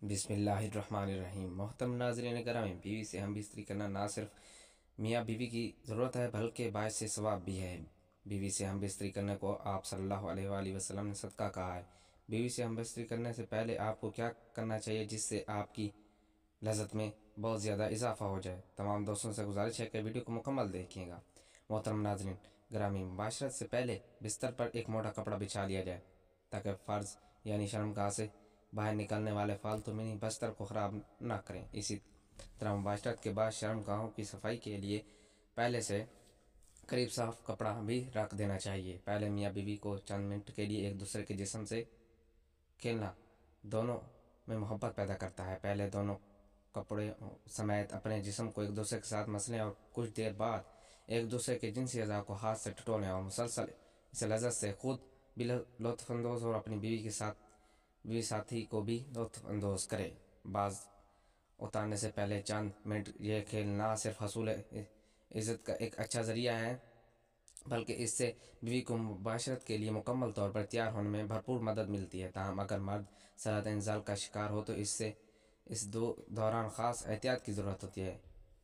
بسم اللہ الرحمن الرحیم۔ محترم ناظرین گرامی، بیوی سے ہم بستری کرنا نہ صرف میاں بیوی کی ضرورت ہے بلکہ باعث ثواب بھی ہے۔ بیوی سے ہم بستری کرنے کو آپ صلی اللہ علیہ وآلہ وسلم نے صدقہ کہا ہے۔ بیوی سے ہم بستری کرنے سے پہلے آپ کو کیا کرنا چاہیے جس سے آپ کی لذت میں بہت زیادہ اضافہ ہو جائے؟ تمام دوستوں سے گزارش ہے کہ ویڈیو کو مکمل دیکھیے گا۔ محترم ناظرین گرامی، مباشرت سے پہلے بستر پر ایک موٹا کپڑا بچھا لیا جائے تاکہ فرض یعنی شرمگاہ سے باہر نکلنے والے فالتو منی بستر کو خراب نہ کریں۔ اسی طرح مباشرت کے بعد شرمگاہوں کی صفائی کے لیے پہلے سے قریب صاف کپڑا بھی رکھ دینا چاہیے۔ پہلے میاں بیوی کو چند منٹ کے لیے ایک دوسرے کے جسم سے کھیلنا دونوں میں محبت پیدا کرتا ہے۔ پہلے دونوں کپڑے سمیت اپنے جسم کو ایک دوسرے کے ساتھ مسلیں اور کچھ دیر بعد ایک دوسرے کے جنسی اعضاء کو ہاتھ سے ٹٹولیں اور مسلسل اس لذت سے خود بھی لطف اندوز اور اپنی بیوی ساتھی کو بھی لطف اندوز کرے۔ بعض اتارنے سے پہلے چند منٹ یہ کھیل نہ صرف حصول عزت کا ایک اچھا ذریعہ ہے بلکہ اس سے بیوی کو مباشرت کے لیے مکمل طور پر تیار ہونے میں بھرپور مدد ملتی ہے۔ تاہم اگر مرد سرعت انزال کا شکار ہو تو اس دوران خاص احتیاط کی ضرورت ہوتی ہے۔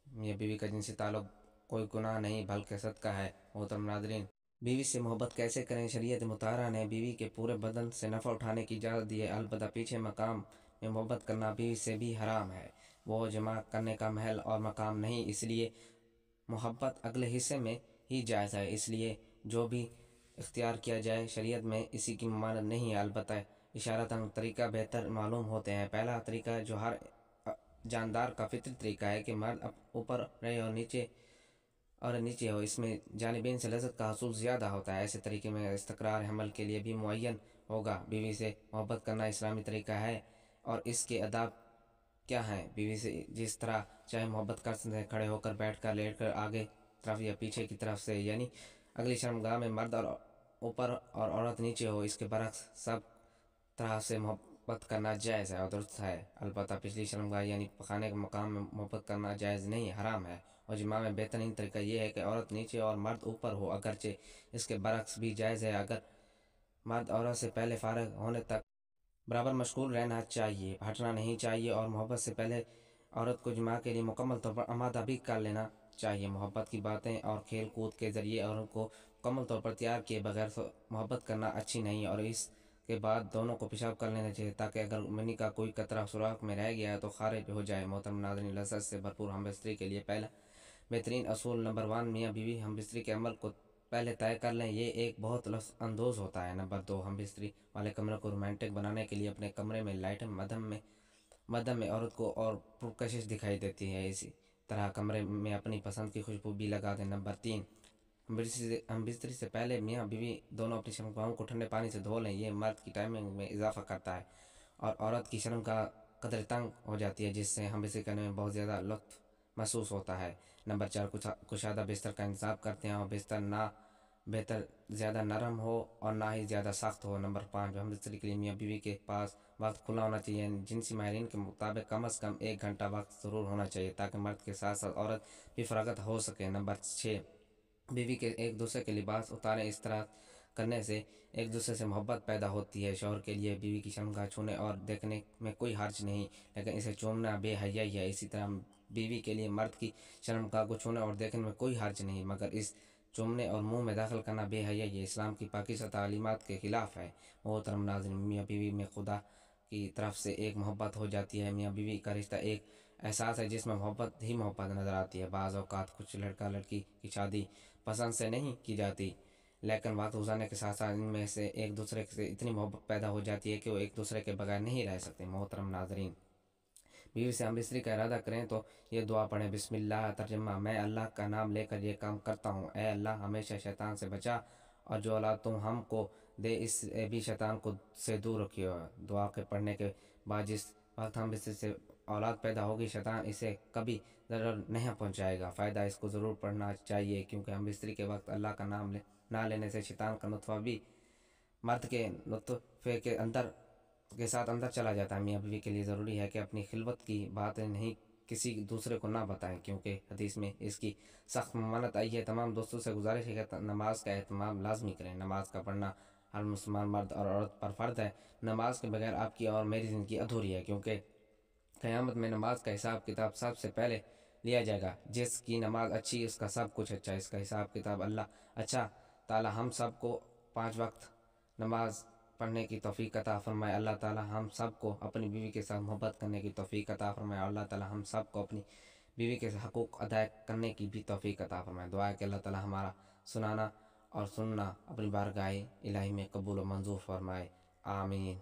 میاں بیوی کا جنسی تعلق کوئی گناہ نہیں بلکہ صدقہ ہے۔ محترم ناظرین، بیوی سے محبت کیسے کریں؟ شریعت مطہرہ نے بیوی کے پورے بدن سے نفع اٹھانے کی اجازت دی ہے، البتہ پیچھے مقام میں محبت کرنا بیوی سے بھی حرام ہے۔ وہ جماع کرنے کا محل اور مقام نہیں، اس لیے محبت اگلے حصے میں ہی جائز ہے۔ اس لیے جو بھی اختیار کیا جائے شریعت میں اسی کی ممانعت نہیں ہے، البتہ اشارتاً طریقہ بہتر معلوم ہوتے ہیں۔ پہلا طریقہ جو ہر جاندار کا فطری طریقہ ہے کہ مرد اوپر رہے اور نیچے ہو، اس میں جانبین سے لذت کا حصول زیادہ ہوتا ہے۔ ایسے طریقے میں استقرار حمل کے لیے بھی معین ہوگا۔ بیوی سے محبت کرنا اسلامی طریقہ ہے اور اس کے آداب کیا ہیں؟ بیوی سے جس طرح چاہے محبت کر سکتے ہیں، کھڑے ہو کر، بیٹھ کر، لیٹ کر، آگے طرف یا پیچھے کی طرف سے، یعنی اگلی شرمگاہ میں مرد اور اوپر اور عورت نیچے ہو، اس کے برعکس سب طرح سے محبت کرنا جائز ہے اور درست ہے۔ البتہ پچھلی شرمگاہ یعنی پخانے کے مقام میں محبت کرنا جائز نہیں، حرام ہے۔ اور جماع میں بہترین طریقہ یہ ہے کہ عورت نیچے اور مرد اوپر ہو، اگرچہ اس کے برعکس بھی جائز ہے، اگر مرد عورت سے پہلے فارغ ہونے تک برابر مشغول رہنا چاہیے، ہٹنا نہیں چاہیے اور محبت سے پہلے عورت کو جماع کے لیے مکمل طور پر آمادہ بھی کر لینا چاہیے۔ محبت کی باتیں اور کھیل کود کے ذریعے عورت کو مکمل طور پر تیار کیے بغیر محبت کرنا اچھی نہیں، اور اس کے بعد دونوں کو پیشاب کر لینا چاہیے تاکہ اگر منی کا کوئی قطرہ سوراخ میں رہ گیا ہے تو خارج ہو جائے۔ محترم ناظرین، لذت سے بھرپور ہم بستری کے لیے پہلا بہترین اصول نمبر 1، میاں بیوی ہم بستری کے عمل کو پہلے طے کر لیں، یہ ایک بہت لطف اندوز ہوتا ہے۔ نمبر 2، ہم بستری والے کمرے کو رومانٹک بنانے کے لیے اپنے کمرے میں لائٹیں مدھم میں عورت کو اور پرکشش دکھائی دیتی ہے، اسی طرح کمرے میں اپنی پسند کی خوشبو بھی لگا دیں۔ نمبر 3، ہم بستری سے پہلے میاں بیوی دونوں اپنی شرمگاہوں کو ٹھنڈے پانی سے دھو لیں، یہ مرد کی ٹائمنگ میں اضافہ کرتا ہے اور عورت کی شرمگاہ قدر تنگ ہو جاتی ہے، جس سے ہم بستری کرنے میں بہت زیادہ لطف محسوس ہوتا ہے۔ نمبر 4، کشادہ بستر کا انتخاب کرتے ہیں اور بستر نہ بہتر زیادہ نرم ہو اور نہ ہی زیادہ سخت ہو۔ نمبر 5، ہم بستری کے لیے میاں بیوی کے پاس وقت کھلا ہونا چاہیے، یعنی جنسی ماہرین کے مطابق کم از کم 1 گھنٹہ وقت ضرور ہونا چاہیے تاکہ مرد کے ساتھ ساتھ عورت بھی فراغت ہو سکے۔ نمبر 6، بیوی کے ایک دوسرے کے لباس اتاریں، اس طرح کرنے سے ایک دوسرے سے محبت پیدا ہوتی ہے۔ شوہر کے لیے بیوی کی شرمگاہ چھونے اور دیکھنے میں کوئی حرج نہیں، لیکن اسے چومنا بے حیائی ہے۔ اسی طرح بیوی کے لیے مرد کی شرمگاہ کو چھونے اور دیکھنے میں کوئی حرج نہیں، مگر اس چومنے اور منہ میں داخل کرنا بے حیائی ہے، اسلام کی پاکیزہ تعلیمات کے خلاف ہے۔ محترم ناظرین، میاں بیوی میں خدا کی طرف سے ایک محبت ہو جاتی ہے۔ میاں بیوی کا رشتہ ایک احساس ہے جس میں محبت ہی محبت نظر آتی ہے۔ بعض اوقات کچھ لڑکا لڑکی کی شادی پسند سے نہیں کی جاتی، لیکن وقت گزرنے کے ساتھ ساتھ ان میں سے ایک دوسرے سے اتنی محبت پیدا ہو جاتی ہے کہ وہ ایک دوسرے کے بغیر نہیں رہ سکتے۔ محترم ناظرین، بیوی سے ہم بستری کا ارادہ کریں تو یہ دعا پڑھیں۔ بسم اللہ، ترجمہ: میں اللہ کا نام لے کر یہ کام کرتا ہوں، اے اللہ ہمیشہ شیطان سے بچا اور جو اولاد تم ہم کو دے اس سے بھی شیطان کو سے دور رکھیے۔ دعا کے پڑھنے کے بعد جس وقت ہم بستری سے اولاد پیدا ہوگی شیطان اسے کبھی ضرر نہیں پہنچائے گا۔ فائدہ: اس کو ضرور پڑھنا چاہیے کیونکہ ہم بستری کے وقت اللہ کا نام نہ لینے سے شیطان کا نطفہ بھی مرد کے نطفے کے ساتھ اندر چلا جاتا ہے۔ میاں بیوی کے لیے ضروری ہے کہ اپنی خلوت کی باتیں نہیں کسی دوسرے کو نہ بتائیں کیونکہ حدیث میں اس کی سخت ممانعت آئی ہے۔ تمام دوستوں سے گزارش ہے کہ نماز کا اہتمام لازمی کریں۔ نماز کا پڑھنا ہر مسلمان مرد اور عورت پر فرض ہے۔ نماز کے بغیر آپ کی اور میری زندگی ادھوری ہے، کیونکہ قیامت میں نماز کا حساب کتاب سب سے پہلے لیا جائے گا۔ جس کی نماز اچھی اس کا سب کچھ اچھا، اس کا حساب کتاب اللہ اچھا۔ تعالیٰ ہم سب کو 5 وقت نماز پڑھنے کی توفیق عطا فرمائے۔ اللہ تعالیٰ ہم سب کو اپنی بیوی کے ساتھ محبت کرنے کی توفیق عطا فرمائے۔ اللہ تعالیٰ ہم سب کو اپنی بیوی کے حقوق ادا کرنے کی بھی توفیق عطا فرمائے۔ دعا ہے کہ اللہ تعالیٰ ہمارا سنانا اور سننا اپنی بارگاہ الہی میں قبول و منظور فرمائے، آمین۔